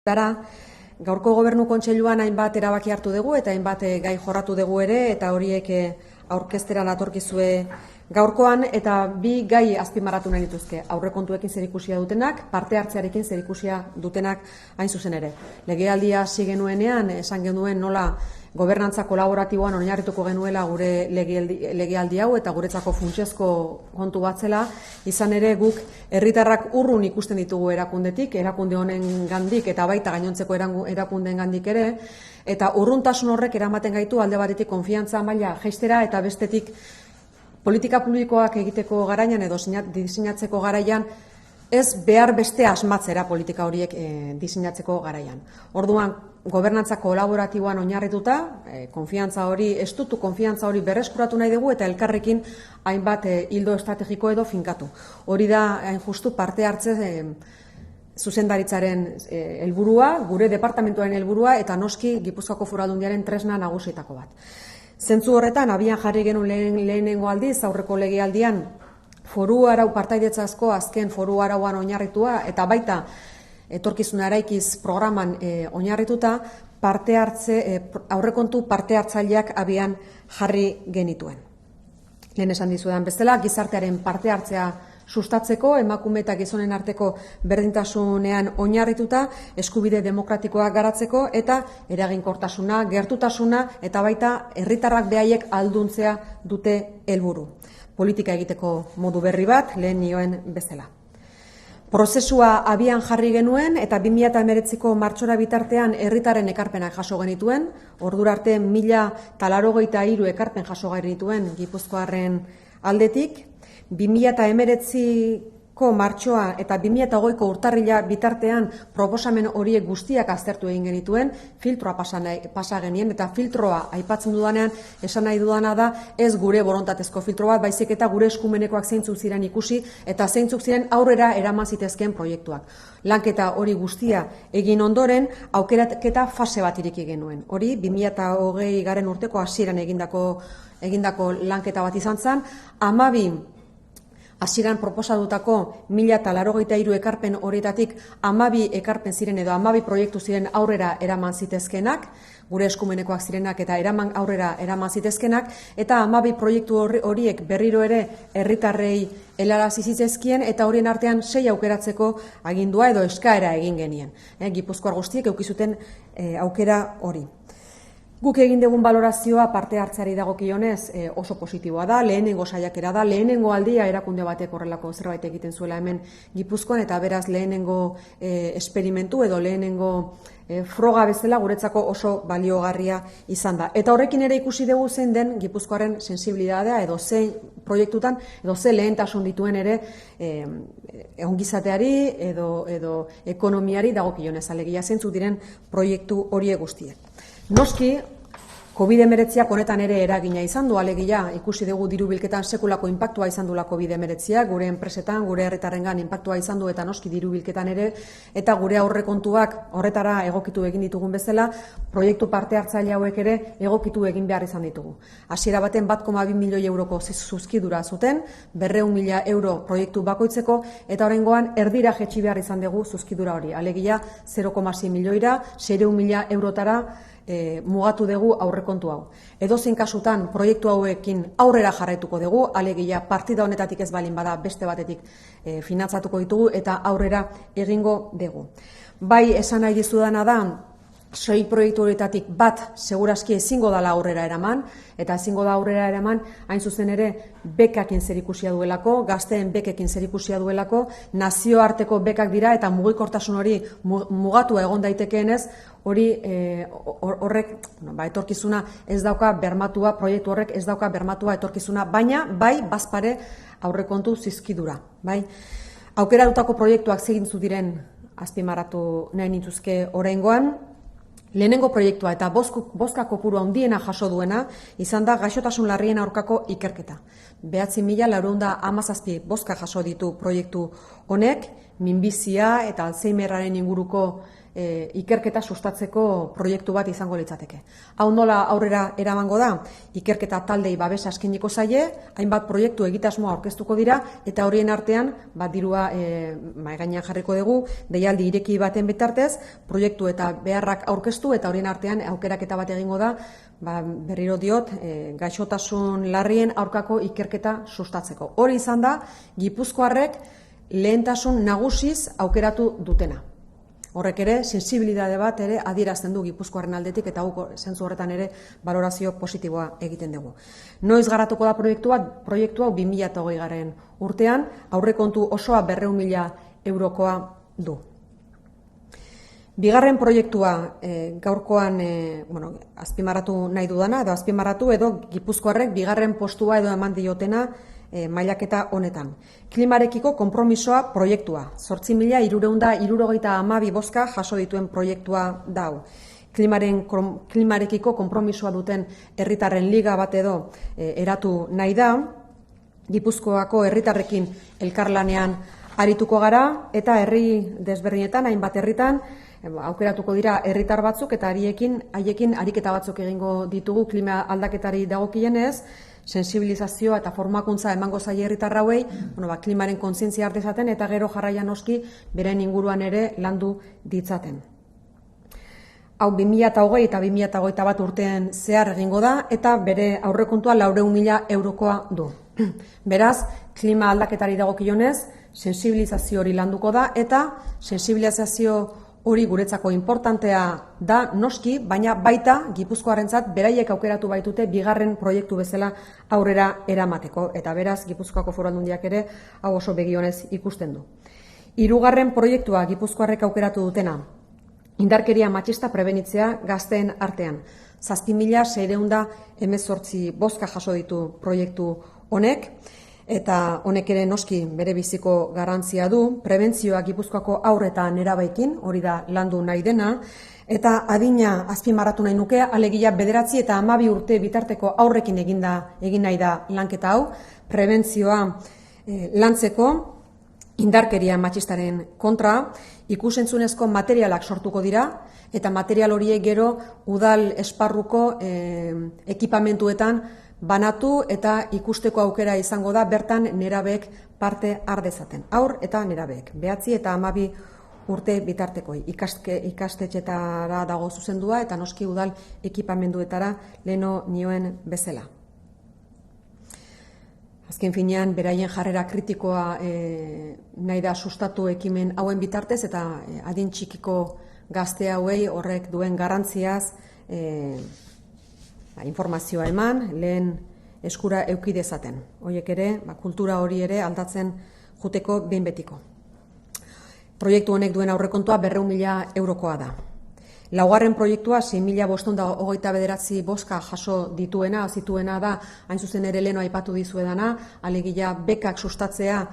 Gaurko Gobernu Kontseiluan hainbat erabaki hartu dugu eta hainbat gai jorratu dugu ere, eta horiek aurkeztera natorkizue gaurkoan, eta bi gai azpimarratu nahi dituzke. Aurrekontuekin zerikusia dutenak, parte hartzearekin zerikusia dutenak hain zuzen ere. Legealdia hasi genuenean esan genuen nola gobernantza kolaboratiboan oinarrituko genuela gure legealdi hau, eta guretzako funtsezko kontu bat zela. Izan ere guk herritarrak urrun ikusten ditugu erakundetik, erakunde honen gandik eta baita gainontzeko erakundeen gandik ere, eta urruntasun horrek eramaten gaitu alde batetik konfiantza maila jaistera, eta bestetik politika publikoak egiteko garaian edo diseinatzeko garaian ez behar beste asmatzera politika horiek diseinatzeko garaian. Orduan, gobernantza kolaboratiboan oinarrituta, konfiantza hori, estutu konfiantza hori berreskuratu nahi dugu eta elkarrekin hainbat ildo estrategiko edo finkatu. Hori da, hain justu, parte hartze zuzendaritzaren helburua, gure departamentuaren helburua, eta noski Gipuzkoako Foru Aldundiaren tresna nagusietako bat. Zentzu horretan, abian jarri genuen lehenengo aldiz, aurreko legealdian, foru arau partaidetzazko azken foru arauan oinarritua, eta baita etorkizuna eraikiz programan oinarrituta, aurrekontu parte hartzaileak abian jarri genituen. Lehen esan dizudan bezala, gizartearen parte hartzea sustatzeko, emakume eta gizonen arteko berdintasunean oinarrituta, eskubide demokratikoak garatzeko eta eraginkortasuna, gertutasuna eta baita herritarrak beraiek ahalduntzea dute helburu. Politika egiteko modu berri bat, lehen nioen bezala. Prozesua abian jarri genuen eta 2019ko martxora bitartean herritarren ekarpenak jaso genituen, ordura arte 1083 ekarpen jaso genituen Gipuzkoarren aldetik. 2019ko martxoa eta 2020ko urtarrila bitartean proposamen horiek guztiak aztertu egin genituen, filtroa pasa genien, eta filtroa aipatzen dudanean esan nahi dudana da ez gure borontatezko filtro bat, baizik eta gure eskumenekoak zeintzuk ziren ikusi eta zeintzuk ziren aurrera eraman zitezkeen proiektuak. Lanketa hori guztia egin ondoren, aukeraketa fase bat ireki genuen. Hori 2020 garen urteko hasieran egindako lanketa bat izan zen, 12 hasieran proposatutako 1083 ekarpen horietatik 12 ekarpen ziren edo 12 proiektu ziren aurrera eraman zitezkenak, gure eskumenekoak zirenak eta aurrera eraman zitezkenak, eta 12 proiektu horiek berriro ere herritarrei helarazi zitezkien, eta horien artean 6 aukeratzeko agindua edo eskaera egin genien. Gipuzkoar guztiek eduki zuten aukera hori. Guk egin dugun balorazioa parte hartzeari dagokionez oso positiboa da, lehenengo saiakera da, lehenengo aldia erakunde batek horrelako zerbait egiten zuela hemen Gipuzkoan, eta beraz lehenengo esperimentu edo lehenengo froga bezala guretzako oso baliogarria izan da. Eta horrekin ere ikusi dugu zein den Gipuzkoaren sensibilitatea edo zein proiektutan edo ze lehentasun dituen ere ongizateari edo ekonomiari dagokionez, alegia zeintzuk diren proiektu horiek guztiek. Noski, COVID-19 honetan ere eragina izan du, alegia ikusi dugu diru bilketan sekulako inpaktua izan duela COVID-19, gure enpresetan, gure herritarrengan inpaktua izan du, eta noski diru bilketan ere, eta gure aurrekontuak horretara egokitu egin ditugun bezala, proiektu parte hartzaile hauek ere egokitu egin behar izan ditugu. Hasiera baten 1,2 milioi euroko zuzkidura zuten, 200.000 euro proiektu bakoitzeko, eta oraingoan erdira jetxi behar izan dugu zuzkidura hori. Alegia 0,6 milioira, 600.000 eurotara mugatu dugu aurrekontu hau. Edozein kasutan proiektu hauekin aurrera jarraituko dugu, alegia partida honetatik ez balin bada beste batetik finantzatuko ditugu eta aurrera egingo dugu. Bai, esan nahi dizudana da, 6 proiektu horietatik bat segurazki ezingo dala aurrera eraman, eta ezingo da aurrera eraman hain zuzen ere bekakin zerikusia duelako, gazteen bekekin zerikusia duelako, nazioarteko bekak dira eta mugikortasun hori mugatua egon daitekeenez, horrek etorkizuna ez dauka bermatua, proiektu horrek ez dauka bermatua etorkizuna, baina bai bazpare aurrekontu zizkidura. Aukeratutako proiektuak zegintzu diren azpimarratu nahi nintuzke oraingoan. Lehenengo proiektua eta bozka kopuru handiena jaso duena izan da gaixotasun larrien aurkako ikerketa. 9.417 bozka jaso ditu proiektu honek, minbizia eta Alzheimerraren inguruko ikerketa sustatzeko proiektu bat izango litzateke. Hau nola aurrera eramango da, ikerketa taldei babesa eskainiko zaie, hainbat proiektu egitasmoa aurkeztuko dira, eta horien artean dirua mahai gainean jarriko dugu, deialdi ireki baten bitartez, proiektu eta beharrak aurkeztu, eta horien artean aukeraketa bat egingo da, berriro diot, gaixotasun larrien aurkako ikerketa sustatzeko. Hori izan da, Gipuzkoarrek lehentasun nagusiz aukeratu dutena. Horrek ere, sensibilidade bat ere adierazten du Gipuzkoaren aldetik, eta guk zentzu horretan ere balorazio positiboa egiten dugu. Noiz garatuko da proiektu hau 2020 urtean, aurrekontu osoa 200.000 eurokoa du. Bigarren proiektua gaurkoan azpimarratu nahi dudana, edo azpimarratu edo Gipuzkoarrek bigarren postua edo eman diotena mailaketa honetan. Klimarekiko konpromisoa proiektua. 8.372 bozka jaso dituen proiektua dau. Klimarekiko konpromisoa duten herritarren liga bat edo eratu nahi da, Gipuzkoako herritarrekin elkarlanean arituko gara, eta herri desberdinetan, hainbat herritan, aukeratuko dira herritar batzuk, eta haiekin ariketa batzuk egingo ditugu klima aldaketari dagokienez, sensibilizazioa eta formakuntza emango zaie herritar hauei, klimaren kontzientzia hartezaten, eta gero jarraian noski beren inguruan ere landu ditzaten. Hau 2020 eta 2021 urtean zehar egingo da, eta bere aurrekontua 400.000 eurokoa du. Beraz, klima aldaketari dagokionez, sensibilizazio hori landuko da, eta sensibilizazio hori guretzako importantea da noski, baina baita Gipuzkoarentzat beraiek aukeratu baitute bigarren proiektu bezala aurrera eramateko, eta beraz Gipuzkoako Foru Aldundiak ere hau oso begionez ikusten du. Hirugarren proiektua Gipuzkoarrek aukeratu dutena, indarkeria matxista prebenitzea gazteen artean. 7.618 bozka jaso ditu proiektu honek, eta honek ere noski bere biziko garantzia du, prebentzioa Gipuzkoako haur eta nerabaikin, hori da landu nahi dena, eta adina azpimarratu nahi nuke, alegia 9 eta 12 urte bitarteko aurrekin egin nahi da lanketa hau, prebentzioa lantzeko, indarkeria matxistaren kontra, ikusentzunezko materialak sortuko dira, eta material horiek gero udal esparruko ekipamentuetan banatu eta ikusteko aukera izango da bertan nerabeek parte har dezaten. Haur eta nerabeek, 9 eta 12 urte bitartekoi. Ikastetxetara dago zuzendua eta noski udal ekipamenduetara leno nioen bezala. Azken finean, beraien jarrera kritikoa nahi da sustatu ekimen hauen bitartez, eta adin txikiko gazte hauei horrek duen garrantziaz informazioa eman, lehen eskura eduki dezaten. Horiek ere, kultura hori ere aldatzen juteko behin betiko. Proiektu honek duen aurrekontua 200.000 eurokoa da. Laugarren proiektua 6.529 bozka jaso zituena da, hain zuzen ere leno aipatu dizuedana, alegia bekak sustatzea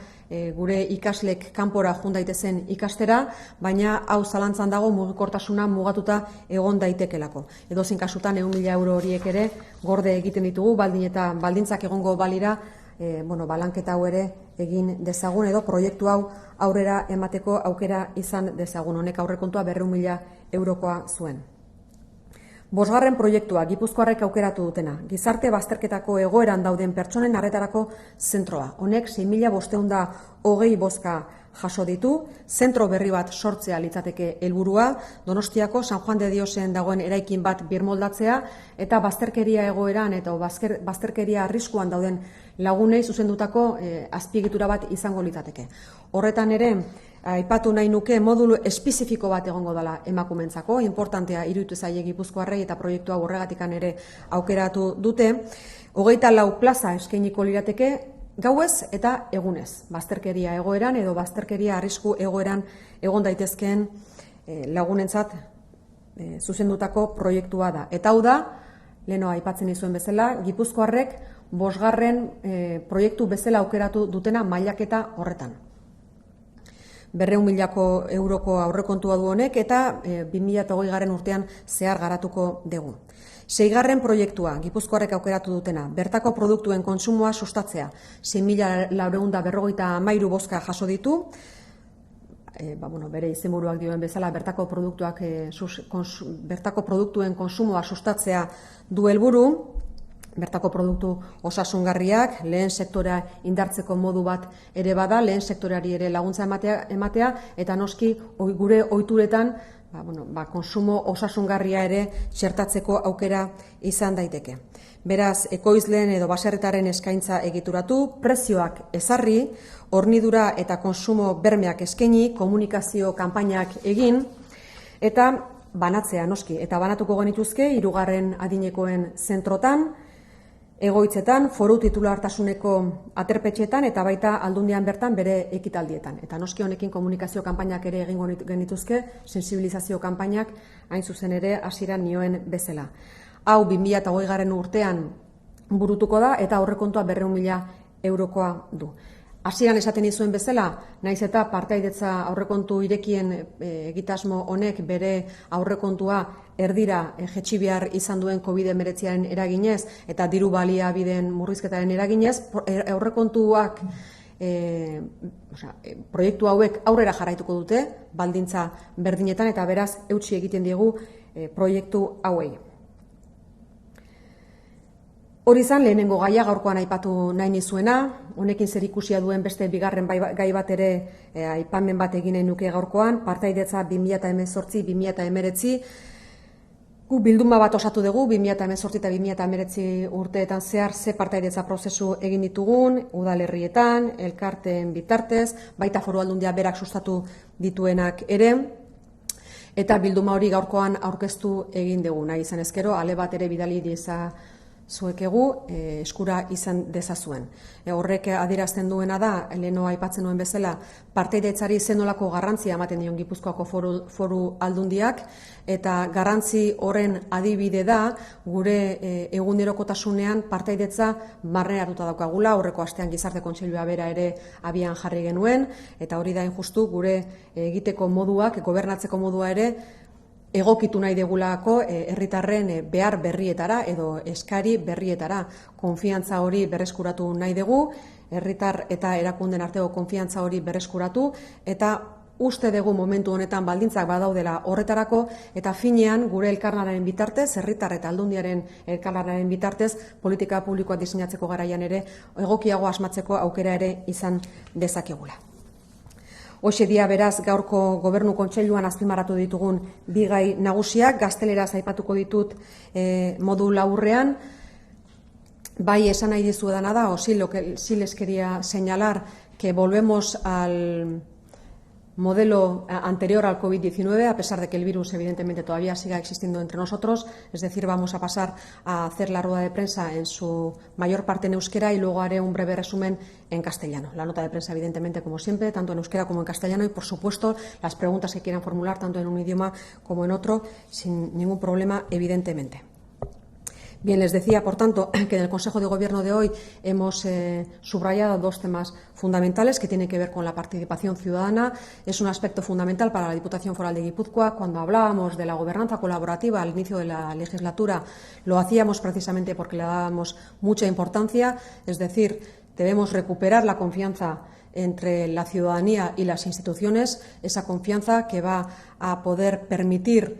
gure ikaslek kanpora joan daitezen ikastera, baina hau zalantzan dago mugikortasuna mugatuta egon daitekelako. Edozein kasutan 100.000 euro horiek ere gorde egiten ditugu, baldin eta baldintzak egongo balira, lanketa hau ere egin dezagun, edo proiektu hau aurrera emateko aukera izan dezagun. Honek aurrekontua 200.000 eurokoa zuen. 5. proiektua Gipuzkoarrek aukeratu dutena, gizarte bazterketako egoeran dauden pertsonen arretarako zentroa. Honek 6.520 bozka jaso ditu, zentro berri bat sortzea litzateke helburua, Donostiako San Juan de Diosen dagoen eraikin bat birmoldatzea, eta bazterkeria egoeran eta bazterkeria arriskuan dauden lagunei zuzendutako azpiegitura bat izango litzateke. Horretan ere, aipatu nahi nuke modulu espezifiko bat egongo dela emakumentzako, importantea iruditu zaie Gipuzkoarrei eta proiektua horregatikan ere aukeratu dute. 24 plaza eskainiko lirateke gauez eta egunez, bazterkeria egoeran edo bazterkeria arrisku egoeran egon daitezkeen lagunentzat zuzendutako proiektua da. Eta hau da, leno aipatzen izuen bezala, Gipuzkoarrek 5. proiektu bezala aukeratu dutena mailaketa horretan. 200.000 euroko aurrekontua du honek, eta 2020 urtean zehar garatuko dugu. 6. proiektua Gipuzkoarrek aukeratu dutena, bertako produktuen kontsumoa sustatzea, 6.453 bozka jaso ditu, bere izenburuak dioen bezala, bertako produktuen konsumoa sustatzea du helburu. Bertako produktu osasungarriak, lehen sektorea indartzeko modu bat ere bada, lehen sektoreari ere laguntza ematea, eta noski gure ohituretan konsumo osasungarria ere txertatzeko aukera izan daiteke. Beraz, ekoizleen edo baserritaren eskaintza egituratu, prezioak ezarri, hornidura eta konsumo bermeak eskaini, komunikazio kanpainak egin, eta banatzea noski. Eta banatuko genituzke, 3. adinekoen zentrotan, egoitzetan, foru titulartasuneko aterpetxetan eta baita aldundian bertan bere ekitaldietan. Eta noski honekin komunikazio kanpainak ere egingo genituzke, sensibilizazio kanpainak hain zuzen ere hasieran nioen bezala. Hau 2020 urtean burutuko da eta aurrekontua 200.000 eurokoa du. Hasieran esaten dizuen bezala, naiz eta partaidetza aurrekontu irekien egitasmo honek bere aurrekontua erdira jetxi behar izan duen COVID-19 eraginez eta diru baliabideen murrizketaren eraginez, aurrekontuak proiektu hauek aurrera jarraituko dute, baldintza berdinetan, eta beraz eutsi egiten diegu proiektu hauei. Hori izan lehenengo gaia gaurkoan aipatu nahi nizuena, honekin zer ikusia duen beste bigarren gai bat ere aipamen bat egin nahi nuke gaurkoan, partaidetza 2018-2019, gu bilduma bat osatu dugu, 2018 eta 2019 urteetan zehar ze partaidetza prozesu egin ditugun, udalerrietan, elkarteen bitartez, baita foru aldundia berak sustatu dituenak ere, eta bilduma hori gaurkoan aurkeztu egin dugu, nahi izan ezkero, ale bat ere bidali zuekegu eskura izan dezazuen. Horrek adierazten duena da, leheno aipatzen duen bezala, partaidetzari zenolako garrantzia ematen dion Gipuzkoako foru aldundiak, eta garrantzi horren adibide da, gure egunerokotasunean partaidetza barneratuta daukagula, horreko astean gizarte kontseilua bera ere abian jarri genuen, eta hori da injustu gure egiteko moduak, gobernatzeko modua ere, egokitu nahi degulako herritarren behar berrietara edo eskari berrietara. Konfiantza hori berreskuratu nahi dugu, herritar eta erakunden arteko konfiantza hori berreskuratu, eta uste dugu momentu honetan baldintzak badaudela horretarako, eta finean gure elkarlanaren bitartez, herritar eta aldundiaren elkarlanaren bitartez, politika publikoa diseinatzeko garaian ere egokiago asmatzeko aukera ere izan dezakegula. Hoxe dia beraz gaurko gobernu kontseiluan azpimarratu ditugun bi gai nagusiak, gazteleraz aipatuko ditut modu laburrean. Bai esan nahi dizuedana da, o sí les quería señalar que volvemos al modelo anterior al COVID-19, a pesar de que el virus evidentemente todavía siga existiendo entre nosotros, es decir, vamos a pasar a hacer la rueda de prensa en su mayor parte en euskera y luego haré un breve resumen en castellano. La nota de prensa, evidentemente, como siempre, tanto en euskera como en castellano, y por supuesto las preguntas que quieran formular tanto en un idioma como en otro, sin ningún problema, evidentemente. Bien, les decía, por tanto, que en el Consejo de Gobierno de hoy hemos subrayado dos temas fundamentales que tienen que ver con la participación ciudadana. Es un aspecto fundamental para la Diputación Foral de Guipúzcoa. Cuando hablábamos de la gobernanza colaborativa al inicio de la legislatura, lo hacíamos precisamente porque le dábamos mucha importancia, es decir, debemos recuperar la confianza entre la ciudadanía y las instituciones, esa confianza que va a poder permitir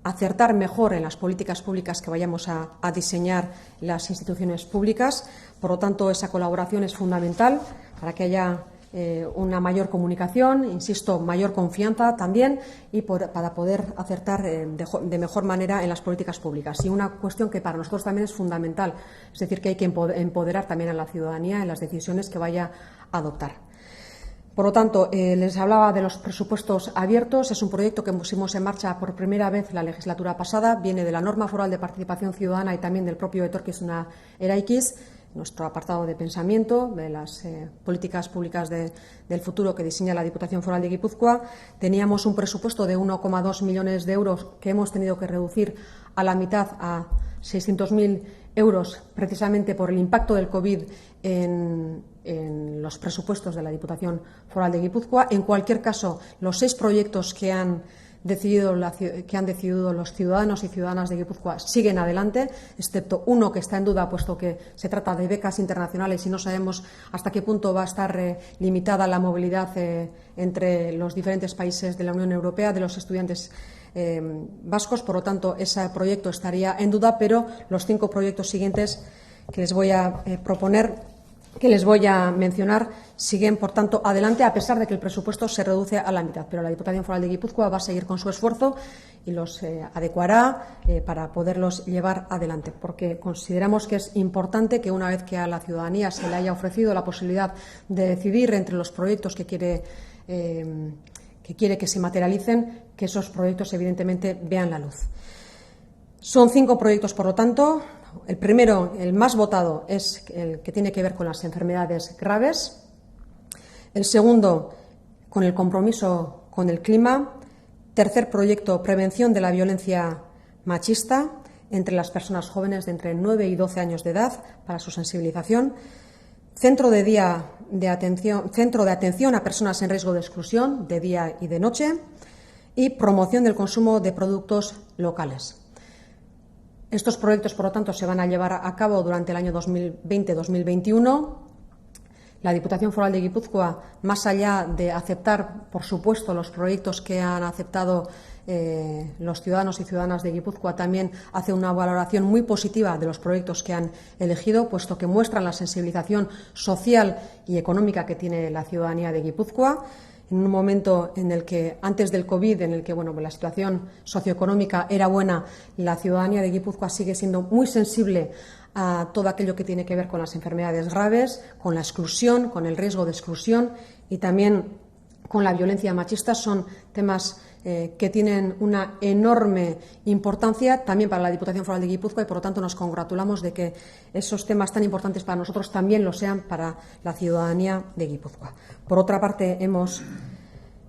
acertar mejor en las políticas públicas que vayamos a diseñar las instituciones públicas. Por lo tanto, esa colaboración es fundamental para que haya una mayor comunicación, insisto, mayor confianza también, y para poder acertar de mejor manera en las políticas públicas. Y una cuestión que para nosotros también es fundamental, es decir, que hay que empoderar también a la ciudadanía en las decisiones que vaya a adoptar. Por lo tanto, les hablaba de los presupuestos abiertos. Es un proyecto que pusimos en marcha por primera vez la legislatura pasada. Viene de la norma foral de participación ciudadana y también del propio etorkizuna eraikiz, nuestro apartado de pensamiento de las políticas públicas del futuro que diseña la Diputación Foral de Guipúzcoa. Teníamos un presupuesto de 1,2 millones de euros que hemos tenido que reducir a la mitad, a 600.000 euros, precisamente por el impacto del COVID en los presupuestos de la Diputación Foral de Guipúzcoa. En cualquier caso, los 6 proyectos que han decidido los ciudadanos y ciudadanas de Guipúzcoa siguen adelante, excepto uno que está en duda, puesto que se trata de becas internacionales y no sabemos hasta qué punto va a estar limitada la movilidad entre los diferentes países de la Unión Europea de los estudiantes vascos. Por lo tanto, ese proyecto estaría en duda, pero los 5 proyectos siguientes que les voy a que les voy a mencionar siguen, por tanto, adelante, a pesar de que el presupuesto se reduce a la mitad. Pero la Diputación Foral de Guipúzcoa va a seguir con su esfuerzo y los adecuará para poderlos llevar adelante, porque consideramos que es importante que, una vez que a la ciudadanía se le haya ofrecido la posibilidad de decidir entre los proyectos que quiere que se materialicen, que esos proyectos evidentemente vean la luz. Son 5 proyectos, por lo tanto. El primero, el más votado, es el que tiene que ver con las enfermedades graves. El segundo, con el compromiso con el clima. Tercer proyecto, prevención de la violencia machista entre las personas jóvenes de entre 9 y 12 años de edad para su sensibilización. Centro de atención a personas en riesgo de exclusión de día y de noche. Y promoción del consumo de productos locales. Estos proyectos, por lo tanto, se van a llevar a cabo durante el año 2020-2021. La Diputación Foral de Guipúzcoa, más allá de aceptar, por supuesto, los proyectos que han aceptado los ciudadanos y ciudadanas de Guipúzcoa, también hace una valoración muy positiva de los proyectos que han elegido, puesto que muestran la sensibilización social y económica que tiene la ciudadanía de Guipúzcoa. En un momento en el que, antes del COVID, en el que la situación socioeconómica era buena, la ciudadanía de Guipúzcoa sigue siendo muy sensible a todo aquello que tiene que ver con las enfermedades graves, con la exclusión, con el riesgo de exclusión y también con la violencia machista. Son temas que tienen una enorme importancia también para la Diputación Foral de Guipúzcoa y, por lo tanto, nos congratulamos de que esos temas tan importantes para nosotros también lo sean para la ciudadanía de Guipúzcoa. Por otra parte, hemos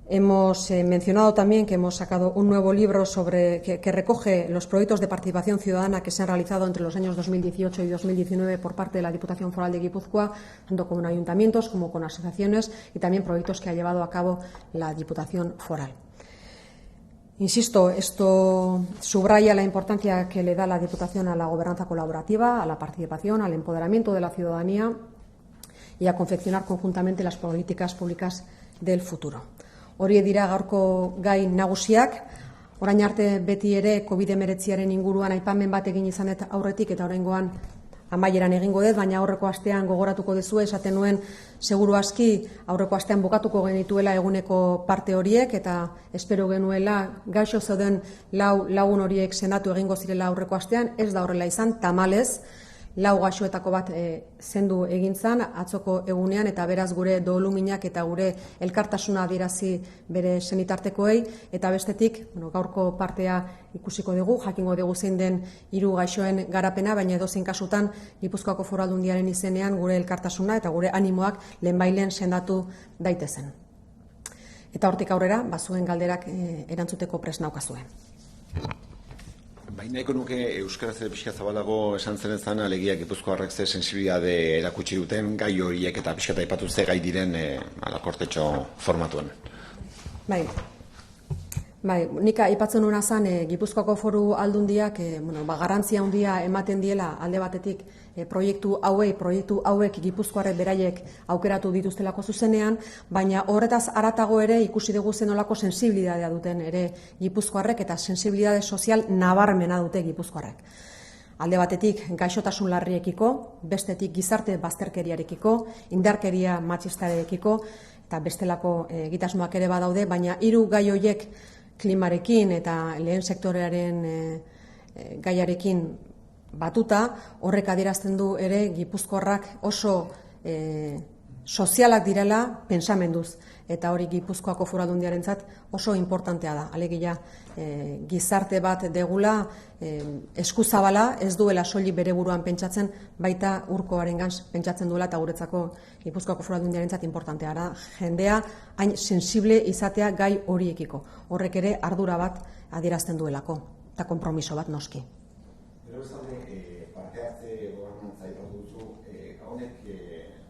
mencionado también que hemos sacado un nuevo libro que recoge los proyectos de participación ciudadana que se han realizado entre los años 2018 y 2019 por parte de la Diputación Foral de Guipúzcoa, tanto con ayuntamientos como con asociaciones, y también proyectos que ha llevado a cabo la Diputación Foral. Insisto, esto subraya la importancia que le da la Diputación a la gobernanza colaborativa, a la participación, al empoderamiento de la ciudadanía y a confeccionar conjuntamente las políticas públicas del futuro. Horiek dira gaurko gai nagusiak. Orain arte beti ere COVID-19 inguruan aipamen bat egin izanet aurretik eta oraingoan amaieran egingo dut, baina aurreko astean gogoratuko duzue, esaten nuen seguru aski aurreko astean bukatuko genituela eguneko parte horiek, eta espero genuela gaixo zeuden lagun horiek senatu egingo zirela aurreko astean. Ez da horrela izan, tamalez, 4 gaixoetako bat zendu egin zan atzoko egunean, eta beraz gure doluminak eta gure elkartasuna adierazi bere senitartekoei, eta bestetik gaurko partea ikusiko dugu, jakingo dugu zein den 3 gaixoen garapena, baina edozein kasutan Gipuzkoako Foru Aldundiaren izenean gure elkartasuna eta gure animoak lehenbailen sendatu daitezen. Eta hortik aurrera, zuen galderak erantzuteko prest naukazue. Baina nuke euskaraz ere pixka zabalago esan zenezan, alegia Gipuzkoarrek ze sensibilitate erakutsi duten gai horiek eta pixka aipatu ze gai diren kortetxo formatuan. Bai, nik aipatzen nuna zen Gipuzkoako Foru Aldundiak garrantzia handia ematen diela alde batetik proiektu hauek Gipuzkoarrek beraiek aukeratu dituztelako zuzenean, baina horretaz haratago ere ikusi dugu zenolako sensibilidadea duten ere Gipuzkoarrek eta sensibilidade sozial nabarmena dute Gipuzkoarrek. Alde batetik gaixotasun larriekiko, bestetik gizarte bazterkeriarekiko, indarkeria matxistarekiko eta bestelako egitasmoak ere badaude, baina 3 gai horiek klimarekin eta lehen sektorearen gaiarekin batuta, horrek adierazten du ere Gipuzkoarrak oso sozialak direla pentsamenduz, eta hori Gipuzkoako Foru Aldundiarentzat oso importantea da. Alegia gizarte bat degula eskuzabala, ez duela soilik bere buruan pentsatzen, baita urkoarengan pentsatzen duela, eta guretzako Gipuzkoako Foru Aldundiarentzat importantea da jendea hain sensible izatea gai horiekiko. Horrek ere ardura bat adierazten duelako eta konpromiso bat noski. Gero ez daude parte hartze gobernantza ipatu duzu,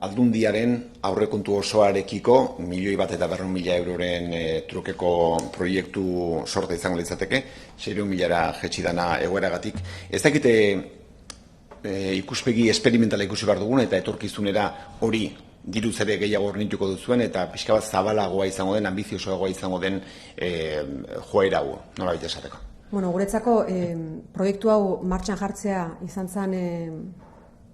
Aldundiaren aurrekontu osoarekiko 1.100.000 euroren trukeko proiektu sorta izango litzateke, 600.000 jetxi dana egoeragatik. Ez dakite ikuspegi esperimentala ikusi behar dugun eta etorkizunera hori diruz ere gehiago ornituko duzuen eta pixka bat zabalagoa izango den, ambiziosoagoa izango den joera hau, nola baita esateko. Guretzako proiektu hau martxan jartzea izan zen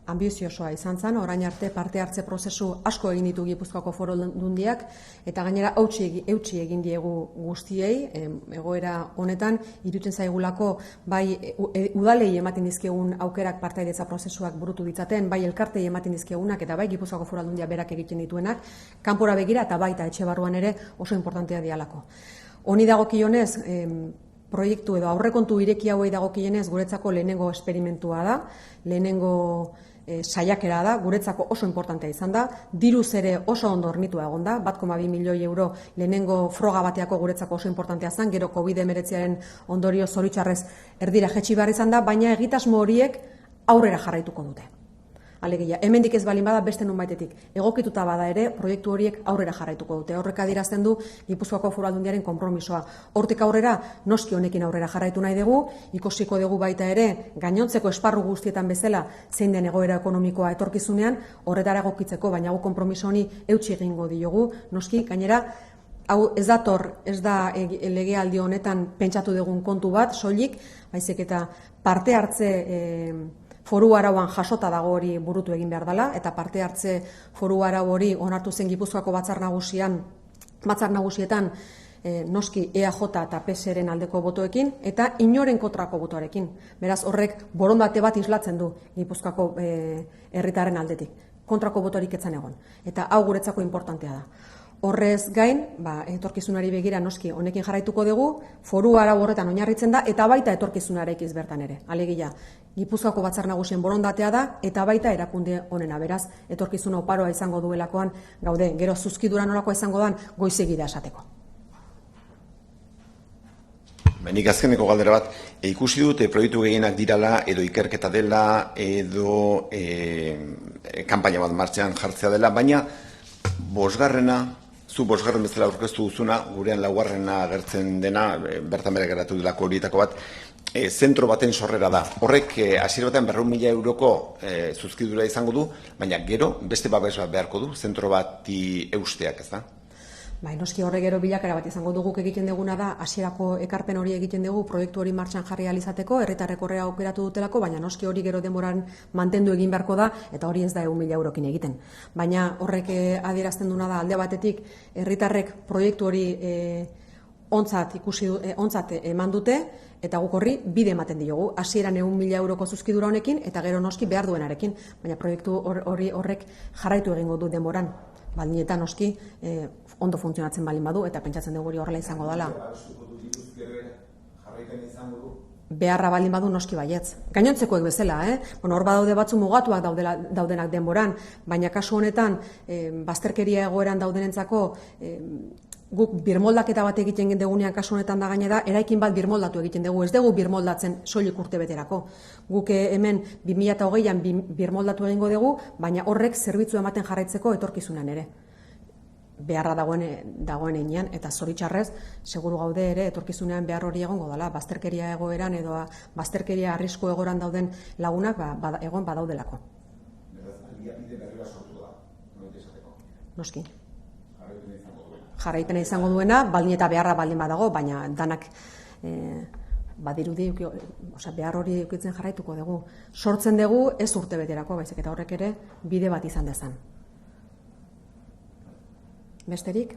ambiziosoa izan zen, orain arte parte hartze prozesu asko egin ditu Gipuzkoako Foru Aldundiak eta gainera eutsi egin diegu guztiei, egoera honetan iruditzen zaigulako bai udalei ematen dizkegun aukerak partaidetza prozesuak burutu ditzaten, bai elkartei ematen dizkegunak eta bai Gipuzkoako Foru Aldundia berak egiten dituenak, kanpora begira eta baita etxe barruan ere oso importantea dialako. Honi dagokionez, proiektu edo aurrekontu ireki hauei dagokienez guretzako lehenengo esperimentua da, lehenengo saiakera da, guretzako oso importantea izan da, diruz ere oso ondo hornitua egon da, 1,2 milioi euro lehenengo froga bateako guretzako oso importantea zen, gero COVID-19 ondorio zoritxarrez erdira jetxi behar izan da, baina egitasmo horiek aurrera jarraituko dute. Alegia, hemendik ez balin bada beste nonbaitetik egokituta bada ere proiektu horiek aurrera jarraituko dute. Horrek adierazten du Gipuzkoako Foru Aldundiaren konpromisoa. Hortik aurrera noski honekin aurrera jarraitu nahi dugu, ikusiko dugu baita ere gainontzeko esparru guztietan bezala zein den egoera ekonomikoa etorkizunean, horretara egokitzeko, baina gu konpromiso honi eutsi egingo diogu, noski gainera hau ez da legealdi honetan pentsatu dugun kontu bat, soilik, baizik eta parte hartze foru arauan jasota dago hori burutu egin behar dela, eta parte hartze foru arau hori onartu zen Gipuzkoako batzar nagusietan noski EAJ eta PSren aldeko botoekin, eta inoren kontrako botoarekin. Beraz, horrek borondate bat islatzen du Gipuzkoako herritarren aldetik. Kontrako botorik etzan egon. Eta hau guretzako importantea da. Horrez gain, etorkizunari begira noski honekin jarraituko dugu, foru arau horretan oinarritzen da, eta baita etorkizunarekiz bertan ere. Alegia, Gipuzkoako batzar nagusien borondatea da, eta baita erakunde honena, beraz, etorkizuna oparoa izango duelakoan gaude, gero zuzkidura nolakoa izango dan, goizegi da esateko. Nik azkeneko galdera bat, ikusi dut proiektu gehienak dirala, edo ikerketa dela, edo kanpaina bat martxean jartzea dela, baina zu bosgarren bezala aurkeztu duzuna, gurean laugarrena agertzen dena, bertan bere geratu delako horietako bat, zentro baten sorrera da. Horrek hasiera batean 200.000 euroko zuzkidura izango du, baina gero beste babes bat beharko du, zentro bati eusteak, ez da? Noski horre gero bilakera bat izango dugu egiten duguna da, hasierako ekarpen hori egiten dugu proiektu hori martxan jarri alizateko, herritarrek horrea aukeratu dutelako, baina noski hori gero denboran mantendu egin beharko da, eta hori ez da 100.000 eurokin egiten. Baina horrek adierazten duna da alde batetik, herritarrek proiektu hori ontzat eman dute, eta guk horri bide ematen diogu. Hasieran 100.000 euroko zuzkidura honekin, eta gero noski behar duenarekin, baina proiektu horrek jarraitu egingo du denboran. Baldin eta noski ondo funtzionatzen balin badu, eta pentsatzen dugu hori horrela izango dela. Beharra baldin badu noski baietz. Gainontzekoek bezala, hor badaude batzu mugatuak daudenak denboran, baina kasu honetan, bazterkeria egoeran daudenentzako, guk birmoldaketa bat egiten dugunean kasu honetan da gainera, eraikin bat birmoldatu egiten dugu, ez dugu birmoldatzen soilik urte beterako. Guk hemen 2020an birmoldatu egingo dugu, baina horrek zerbitzu ematen jarraitzeko etorkizunan ere. Beharra dagoen einean, eta zoritxarrez, seguru gaude ere etorkizunean behar hori egongo dela, bazterkeria egoeran edo bazterkeria arrisku egoeran dauden lagunak egon badaudelako. Noski. Jarraipena izango duena, baldin eta beharra baldin badago, baina danak badirudi, behar hori eukitzen jarraituko dugu. Sortzen dugu ez urte beterako, baizik eta horrek ere bide bat izan dezan. Besterik?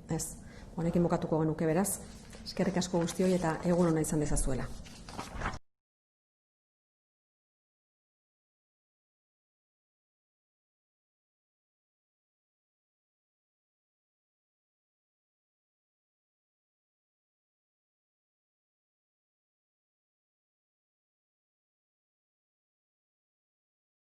Ez. Honekin bukatuko genuke beraz. Eskerrik asko guztioi eta egun ona izan dezazuela.